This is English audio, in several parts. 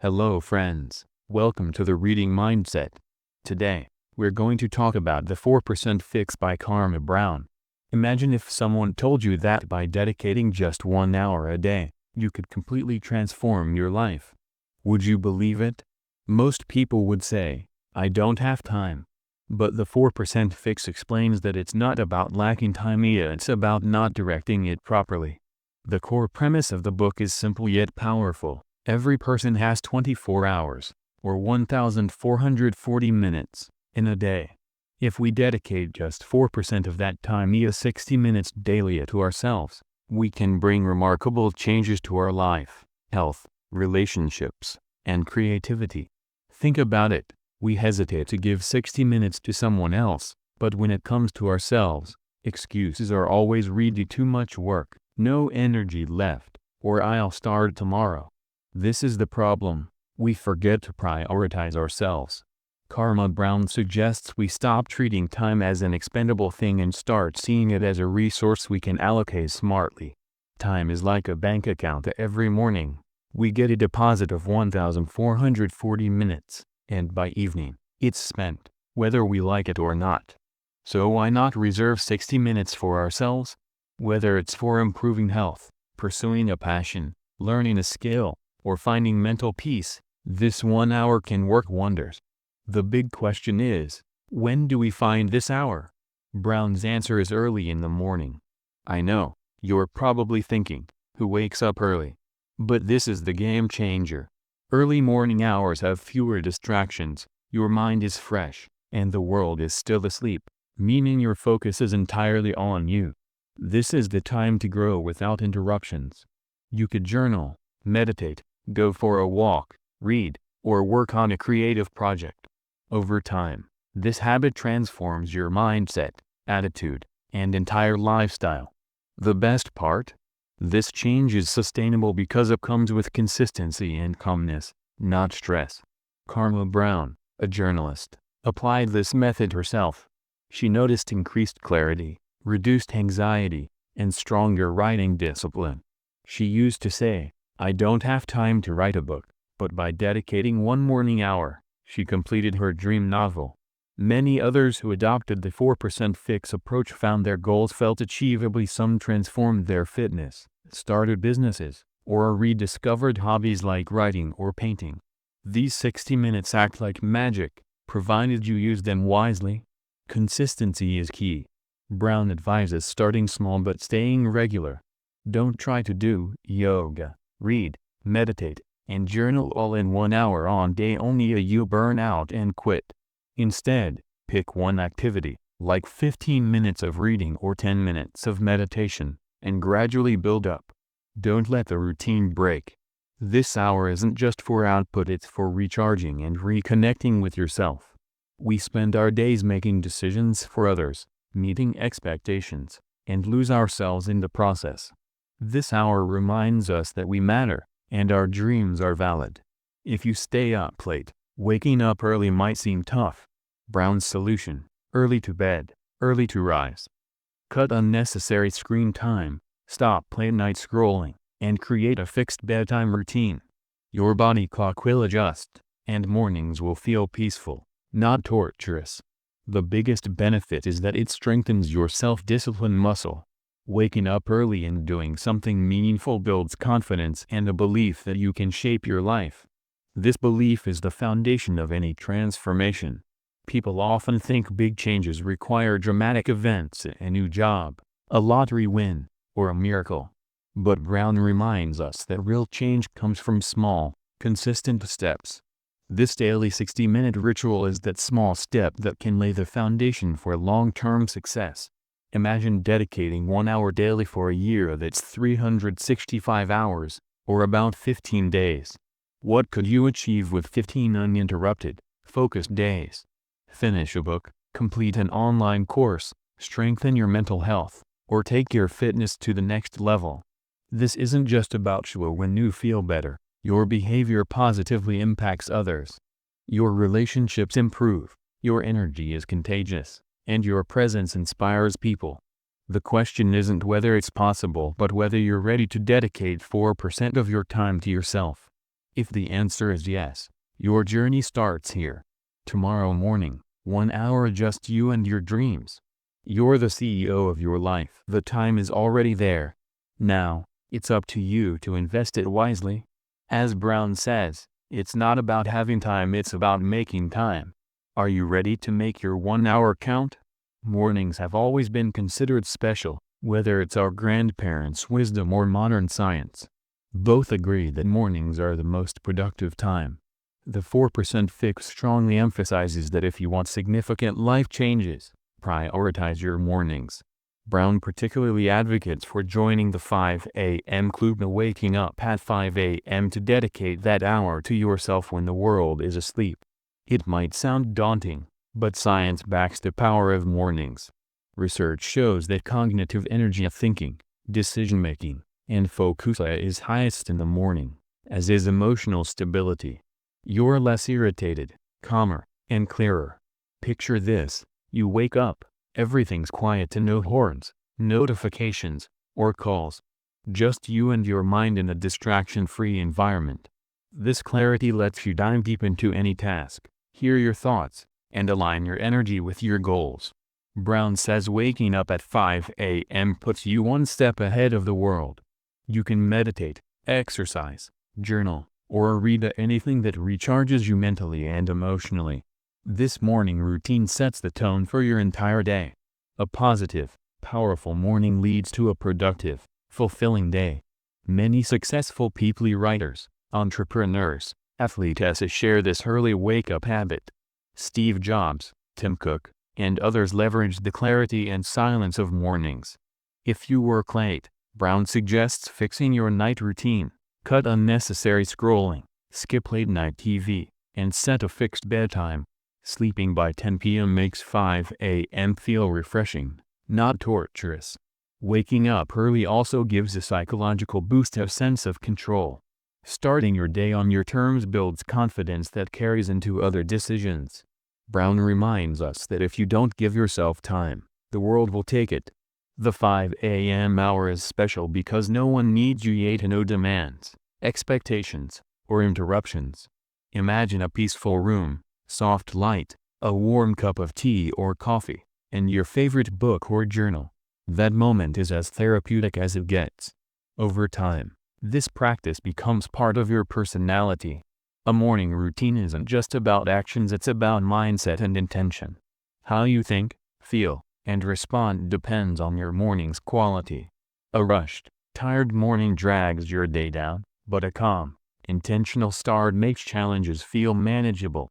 Hello friends, welcome to the Reading Mindset. Today, we're going to talk about the 4% Fix by Karma Brown. Imagine if someone told you that by dedicating just 1 hour a day, you could completely transform your life. Would you believe it? Most people would say, I don't have time. But the 4% Fix explains that it's not about lacking time, it's about not directing it properly. The core premise of the book is simple yet powerful. Every person has 24 hours, or 1,440 minutes, in a day. If we dedicate just 4% of that time, 60 minutes daily, to ourselves, we can bring remarkable changes to our life, health, relationships, and creativity. Think about it. We hesitate to give 60 minutes to someone else, but when it comes to ourselves, excuses are always read too much work, no energy left, or I'll start tomorrow. This is the problem. We forget to prioritize ourselves. Karma Brown suggests we stop treating time as an expendable thing and start seeing it as a resource we can allocate smartly. Time is like a bank account. Every morning, we get a deposit of 1,440 minutes, and by evening, it's spent, whether we like it or not. So why not reserve 60 minutes for ourselves? Whether it's for improving health, pursuing a passion, learning a skill, or finding mental peace, this 1 hour can work wonders. The big question is, when do we find this hour? Brown's answer is early in the morning. I know, you're probably thinking, who wakes up early? But this is the game changer. Early morning hours have fewer distractions, your mind is fresh, and the world is still asleep, meaning your focus is entirely on you. This is the time to grow without interruptions. You could journal, meditate, go for a walk, read, or work on a creative project. Over time, this habit transforms your mindset, attitude, and entire lifestyle. The best part? This change is sustainable because it comes with consistency and calmness, not stress. Karma Brown, a journalist, applied this method herself. She noticed increased clarity, reduced anxiety, and stronger writing discipline. She used to say, I don't have time to write a book, but by dedicating 1 morning hour, she completed her dream novel. Many others who adopted the 4% Fix approach found their goals felt achievable. Some transformed their fitness, started businesses, or rediscovered hobbies like writing or painting. These 60 minutes act like magic, provided you use them wisely. Consistency is key. Brown advises starting small but staying regular. Don't try to do yoga, read, meditate, and journal all in 1 hour on day only. You burn out and quit. Instead, pick one activity, like 15 minutes of reading or 10 minutes of meditation, and gradually build up. Don't let the routine break. This hour isn't just for output, it's for recharging and reconnecting with yourself. We spend our days making decisions for others, meeting expectations, and lose ourselves in the process. This hour reminds us that we matter, and our dreams are valid. If you stay up late, waking up early might seem tough. Brown's solution: early to bed, early to rise. Cut unnecessary screen time, stop late-night scrolling, and create a fixed bedtime routine. Your body clock will adjust, and mornings will feel peaceful, not torturous. The biggest benefit is that it strengthens your self-discipline muscle. Waking up early and doing something meaningful builds confidence and a belief that you can shape your life. This belief is the foundation of any transformation. People often think big changes require dramatic events, a new job, a lottery win, or a miracle. But Brown reminds us that real change comes from small, consistent steps. This daily 60-minute ritual is that small step that can lay the foundation for long-term success. Imagine dedicating 1 hour daily for a year. That's 365 hours, or about 15 days. What could you achieve with 15 uninterrupted, focused days? Finish a book, complete an online course, strengthen your mental health, or take your fitness to the next level. This isn't just about you. When you feel better, your behavior positively impacts others. Your relationships improve, your energy is contagious, and your presence inspires people. The question isn't whether it's possible, but whether you're ready to dedicate 4% of your time to yourself. If the answer is yes, your journey starts here. Tomorrow morning, 1 hour just you and your dreams. You're the CEO of your life. The time is already there. Now, it's up to you to invest it wisely. As Brown says, it's not about having time, it's about making time. Are you ready to make your 1 hour count? Mornings have always been considered special, whether it's our grandparents' wisdom or modern science. Both agree that mornings are the most productive time. The 4% fix strongly emphasizes that if you want significant life changes, prioritize your mornings. Brown particularly advocates for joining the 5 a.m. club, waking up at 5 a.m. to dedicate that hour to yourself when the world is asleep. It might sound daunting, but science backs the power of mornings. Research shows that cognitive energy, thinking, decision-making, and focus is highest in the morning, as is emotional stability. You're less irritated, calmer, and clearer. Picture this: you wake up, everything's quiet and no horns, notifications, or calls. Just you and your mind in a distraction-free environment. This clarity lets you dive deep into any task, hear your thoughts, and align your energy with your goals. Brown says waking up at 5 a.m. puts you one step ahead of the world. You can meditate, exercise, journal, or read anything that recharges you mentally and emotionally. This morning routine sets the tone for your entire day. A positive, powerful morning leads to a productive, fulfilling day. Many successful people, writers, entrepreneurs, athletes share this early wake-up habit. Steve Jobs, Tim Cook, and others leveraged the clarity and silence of mornings. If you work late, Brown suggests fixing your night routine. Cut unnecessary scrolling, skip late-night TV, and set a fixed bedtime. Sleeping by 10 p.m. makes 5 a.m. feel refreshing, not torturous. Waking up early also gives a psychological boost, a sense of control. Starting your day on your terms builds confidence that carries into other decisions. Brown reminds us that if you don't give yourself time, the world will take it. The 5 a.m. hour is special because no one needs you, yet no demands, expectations, or interruptions. Imagine a peaceful room, soft light, a warm cup of tea or coffee, and your favorite book or journal. That moment is as therapeutic as it gets. Over time, this practice becomes part of your personality. A morning routine isn't just about actions, it's about mindset and intention. How you think, feel, and respond depends on your morning's quality. A rushed, tired morning drags your day down, but a calm, intentional start makes challenges feel manageable.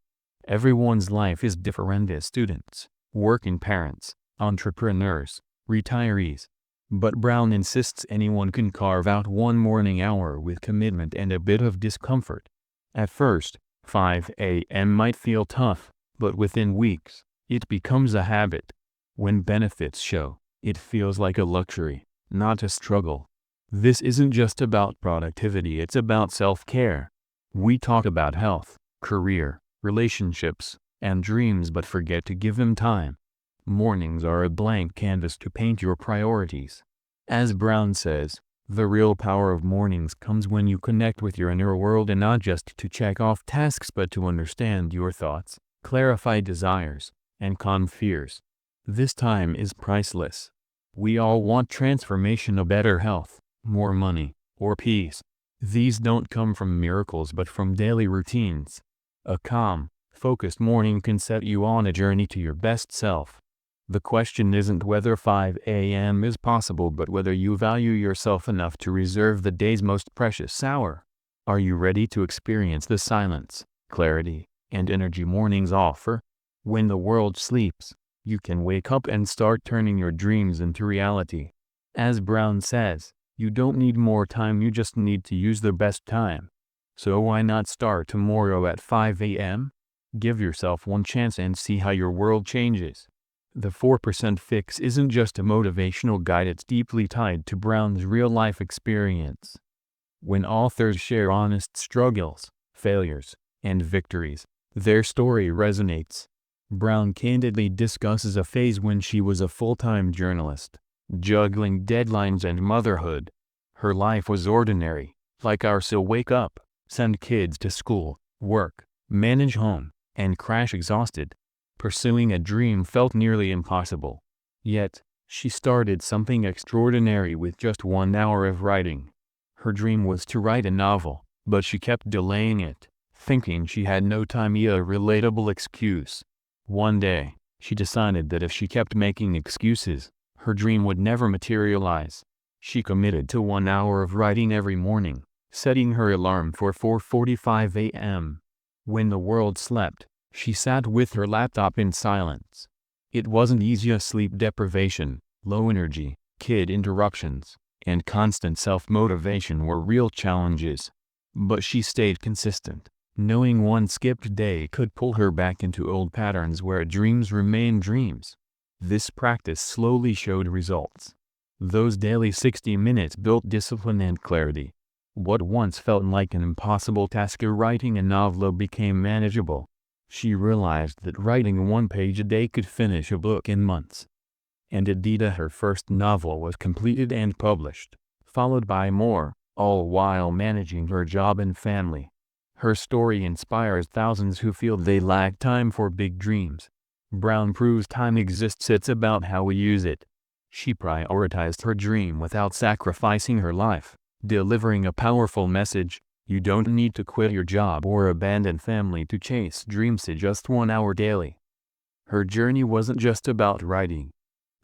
Everyone's life is different, as students, working parents, entrepreneurs, retirees. But Brown insists anyone can carve out one morning hour with commitment and a bit of discomfort. At first, 5 a.m. might feel tough, but within weeks, it becomes a habit. When benefits show, it feels like a luxury, not a struggle. This isn't just about productivity, it's about self-care. We talk about health, career, relationships, and dreams but forget to give them time. Mornings are a blank canvas to paint your priorities. As Brown says, the real power of mornings comes when you connect with your inner world, and not just to check off tasks but to understand your thoughts, clarify desires, and calm fears. This time is priceless. We all want transformation, a better health, more money, or peace. These don't come from miracles but from daily routines. A calm, focused morning can set you on a journey to your best self. The question isn't whether 5 a.m. is possible but whether you value yourself enough to reserve the day's most precious hour. Are you ready to experience the silence, clarity, and energy mornings offer? When the world sleeps, you can wake up and start turning your dreams into reality. As Brown says, you don't need more time, you just need to use the best time. So why not start tomorrow at 5 a.m.? Give yourself one chance and see how your world changes. The 4% Fix isn't just a motivational guide, it's deeply tied to Brown's real-life experience. When authors share honest struggles, failures, and victories, their story resonates. Brown candidly discusses a phase when she was a full-time journalist, juggling deadlines and motherhood. Her life was ordinary, like ours, so wake up, send kids to school, work, manage home, and crash exhausted. Pursuing a dream felt nearly impossible. Yet, she started something extraordinary with just 1 hour of writing. Her dream was to write a novel, but she kept delaying it, thinking she had no time. A relatable excuse. One day, she decided that if she kept making excuses, her dream would never materialize. She committed to 1 hour of writing every morning, setting her alarm for 4:45 a.m. When the world slept, she sat with her laptop in silence. It wasn't easy. Sleep deprivation, low energy, kid interruptions, and constant self-motivation were real challenges. But she stayed consistent, knowing one skipped day could pull her back into old patterns where dreams remain dreams. This practice slowly showed results. Those daily 60 minutes built discipline and clarity. What once felt like an impossible task, writing a novel, became manageable. She realized that writing 1 page a day could finish a book in months. And indeed, her first novel was completed and published, followed by more, all while managing her job and family. Her story inspires thousands who feel they lack time for big dreams. Brown proves time exists, it's about how we use it. She prioritized her dream without sacrificing her life, delivering a powerful message: you don't need to quit your job or abandon family to chase dreams. Just 1 hour daily. Her journey wasn't just about writing.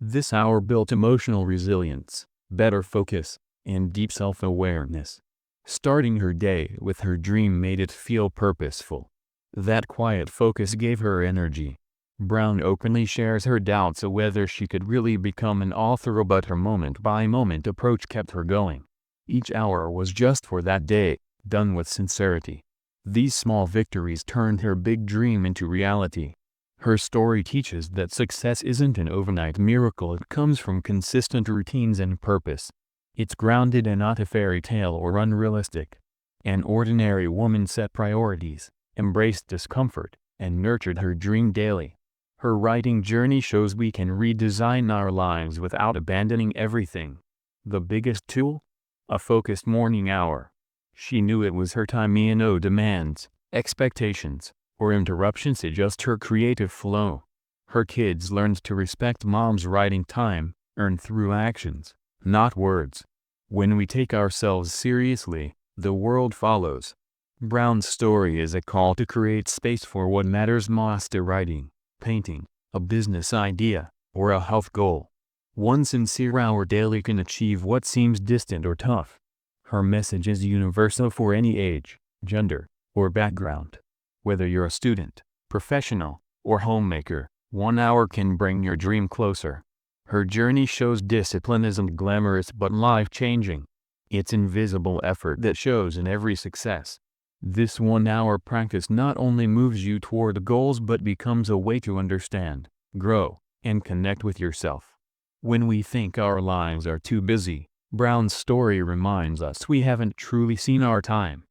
This hour built emotional resilience, better focus, and deep self-awareness. Starting her day with her dream made it feel purposeful. That quiet focus gave her energy. Brown openly shares her doubts of whether she could really become an author, but her moment-by-moment approach kept her going. Each hour was just for that day, done with sincerity. These small victories turned her big dream into reality. Her story teaches that success isn't an overnight miracle, it comes from consistent routines and purpose. It's grounded and not a fairy tale or unrealistic. An ordinary woman set priorities, embraced discomfort, and nurtured her dream daily. Her writing journey shows we can redesign our lives without abandoning everything. The biggest tool? A focused morning hour. She knew it was her time, no demands, expectations, or interruptions, just her creative flow. Her kids learned to respect mom's writing time, earned through actions, not words. When we take ourselves seriously, the world follows. Brown's story is a call to create space for what matters most: writing, painting, a business idea, or a health goal. 1 sincere hour daily can achieve what seems distant or tough. Her message is universal for any age, gender, or background. Whether you're a student, professional, or homemaker, 1 hour can bring your dream closer. Her journey shows discipline isn't glamorous but life-changing. It's invisible effort that shows in every success. This 1 hour practice not only moves you toward goals but becomes a way to understand, grow, and connect with yourself. When we think our lives are too busy, Brown's story reminds us we haven't truly seen our time.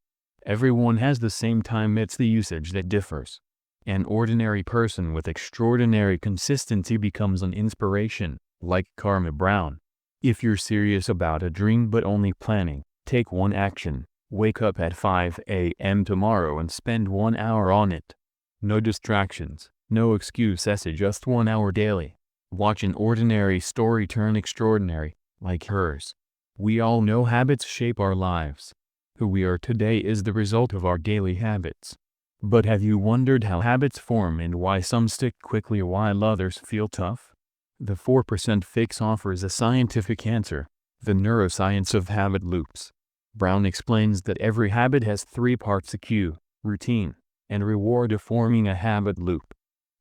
Everyone has the same time, it's the usage that differs. An ordinary person with extraordinary consistency becomes an inspiration, like Karma Brown. If you're serious about a dream but only planning, take one action: wake up at 5 a.m. tomorrow and spend 1 hour on it. No distractions, no excuses, just 1 hour daily. Watch an ordinary story turn extraordinary, like hers. We all know habits shape our lives. Who we are today is the result of our daily habits. But have you wondered how habits form and why some stick quickly while others feel tough? The 4% Fix offers a scientific answer: the neuroscience of habit loops. Brown explains that every habit has 3 parts: a cue, routine, and reward, forming a habit loop.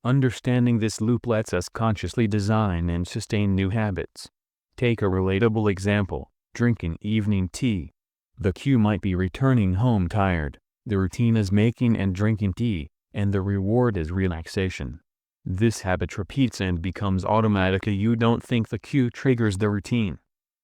Understanding this loop lets us consciously design and sustain new habits. Take a relatable example: drinking evening tea. The cue might be returning home tired, the routine is making and drinking tea, and the reward is relaxation. This habit repeats and becomes automatic. You don't think the cue triggers the routine.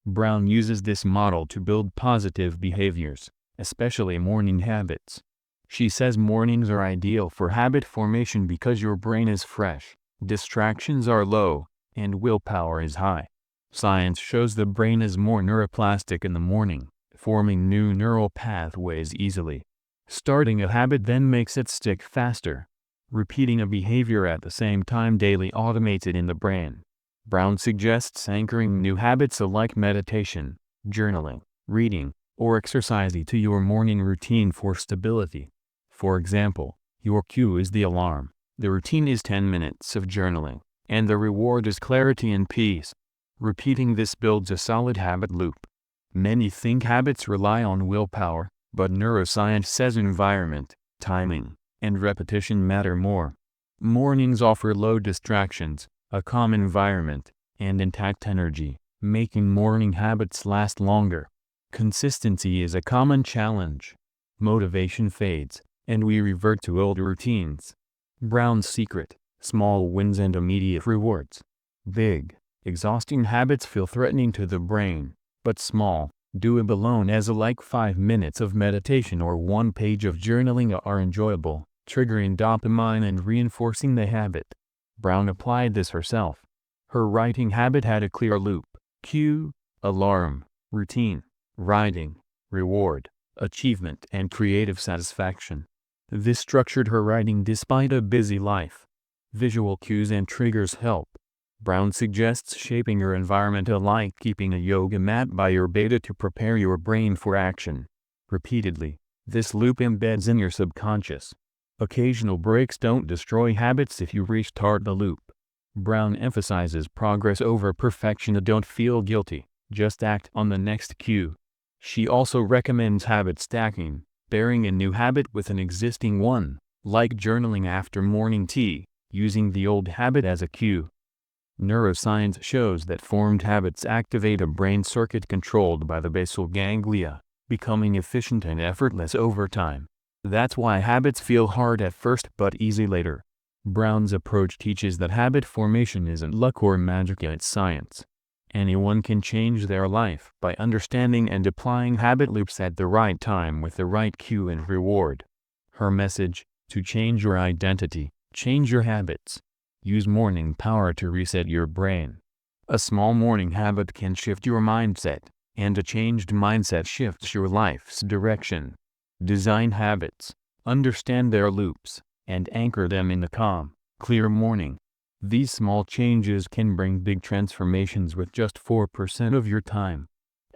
Brown uses this model to build positive behaviors, especially morning habits. She says mornings are ideal for habit formation because your brain is fresh, distractions are low, and willpower is high. Science shows the brain is more neuroplastic in the morning, forming new neural pathways easily. Starting a habit then makes it stick faster. Repeating a behavior at the same time daily automates it in the brain. Brown suggests anchoring new habits like meditation, journaling, reading, or exercising to your morning routine for stability. For example, your cue is the alarm, the routine is 10 minutes of journaling, and the reward is clarity and peace. Repeating this builds a solid habit loop. Many think habits rely on willpower, but neuroscience says environment, timing, and repetition matter more. Mornings offer low distractions, a calm environment, and intact energy, making morning habits last longer. Consistency is a common challenge. Motivation fades, and we revert to old routines. Brown's secret: small wins and immediate rewards. Big, exhausting habits feel threatening to the brain, but small, doable alone as like 5 minutes of meditation or 1 page of journaling are enjoyable, triggering dopamine and reinforcing the habit. Brown applied this herself. Her writing habit had a clear loop: cue, alarm, routine, writing, reward, achievement, and creative satisfaction. This structured her writing despite a busy life. Visual cues and triggers help. Brown suggests shaping your environment like keeping a yoga mat by your bed to prepare your brain for action. Repeatedly, this loop embeds in your subconscious. Occasional breaks don't destroy habits if you restart the loop. Brown emphasizes progress over perfection. Don't feel guilty, just act on the next cue. She also recommends habit stacking, pairing a new habit with an existing one, like journaling after morning tea, using the old habit as a cue. Neuroscience shows that formed habits activate a brain circuit controlled by the basal ganglia, becoming efficient and effortless over time. That's why habits feel hard at first but easy later. Brown's approach teaches that habit formation isn't luck or magic, it's science. Anyone can change their life by understanding and applying habit loops at the right time with the right cue and reward. Her message: to change your identity, change your habits. Use morning power to reset your brain. A small morning habit can shift your mindset, and a changed mindset shifts your life's direction. Design habits, understand their loops, and anchor them in the calm, clear morning. These small changes can bring big transformations with just 4% of your time.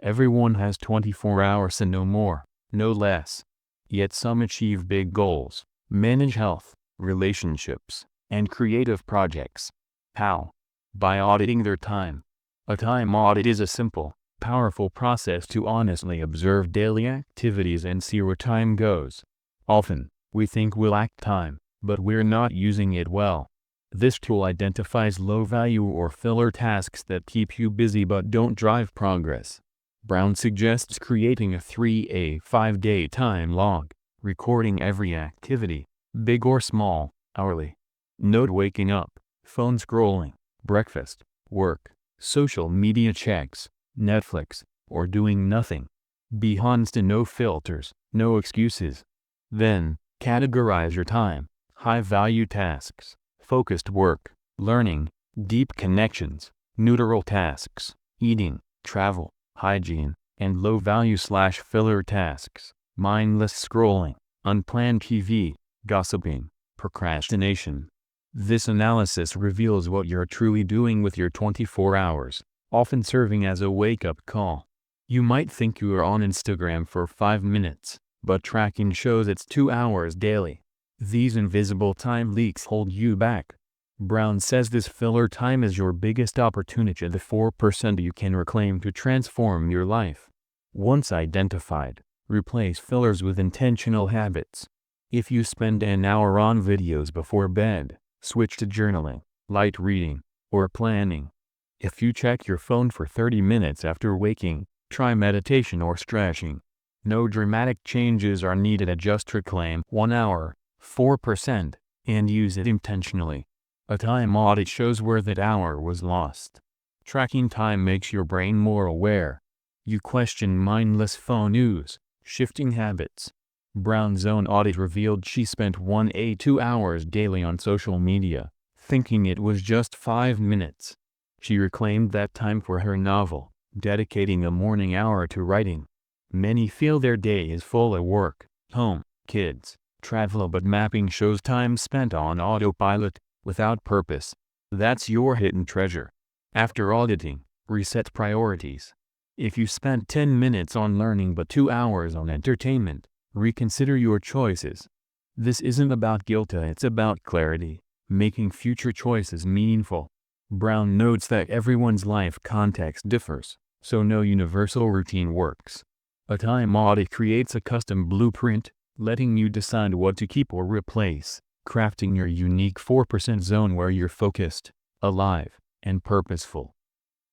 Everyone has 24 hours and no more, no less. Yet some achieve big goals, manage health, relationships, and creative projects. How? By auditing their time. A time audit is a simple, powerful process to honestly observe daily activities and see where time goes. Often, we think we lack time, but we're not using it well. This tool identifies low-value or filler tasks that keep you busy but don't drive progress. Brown suggests creating a 3-5-day time log, recording every activity, big or small, hourly. Note waking up, phone scrolling, breakfast, work, social media checks, Netflix, or doing nothing. Be honest and no filters, no excuses. Then, categorize your time: high-value tasks, focused work, learning, deep connections, neutral tasks, eating, travel, hygiene, and low-value/filler tasks, mindless scrolling, unplanned TV, gossiping, procrastination. This analysis reveals what you're truly doing with your 24 hours, often serving as a wake-up call. You might think you are on Instagram for 5 minutes, but tracking shows it's 2 hours daily. These invisible time leaks hold you back. Brown says this filler time is your biggest opportunity, the 4% you can reclaim to transform your life. Once identified, replace fillers with intentional habits. If you spend an hour on videos before bed, switch to journaling, light reading, or planning. If you check your phone for 30 minutes after waking, try meditation or stretching. No dramatic changes are needed. Just reclaim 1 hour, 4%, and use it intentionally. A time audit shows where that hour was lost. Tracking time makes your brain more aware. You question mindless phone use, shifting habits. Brown's own audit revealed she spent 2 hours daily on social media, thinking it was just 5 minutes. She reclaimed that time for her novel, dedicating a morning hour to writing. Many feel their day is full of work, home, Kids, travel but mapping shows time spent on autopilot, without purpose. That's your hidden treasure. After auditing, reset priorities. If you spent 10 minutes on learning but 2 hours on entertainment, reconsider your choices. This isn't about guilt, it's about clarity, making future choices meaningful. Brown notes that everyone's life context differs, so no universal routine works. A time audit creates a custom blueprint, letting you decide what to keep or replace, crafting your unique 4% zone where you're focused, alive, and purposeful.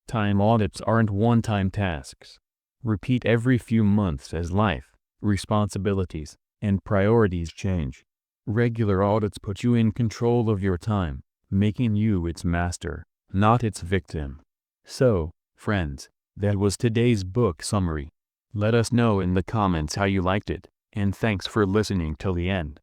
Time audits aren't one-time tasks. Repeat every few months as life, responsibilities, and priorities change. Regular audits put you in control of your time, making you its master, not its victim. So, friends, that was today's book summary. Let us know in the comments how you liked it, and thanks for listening till the end.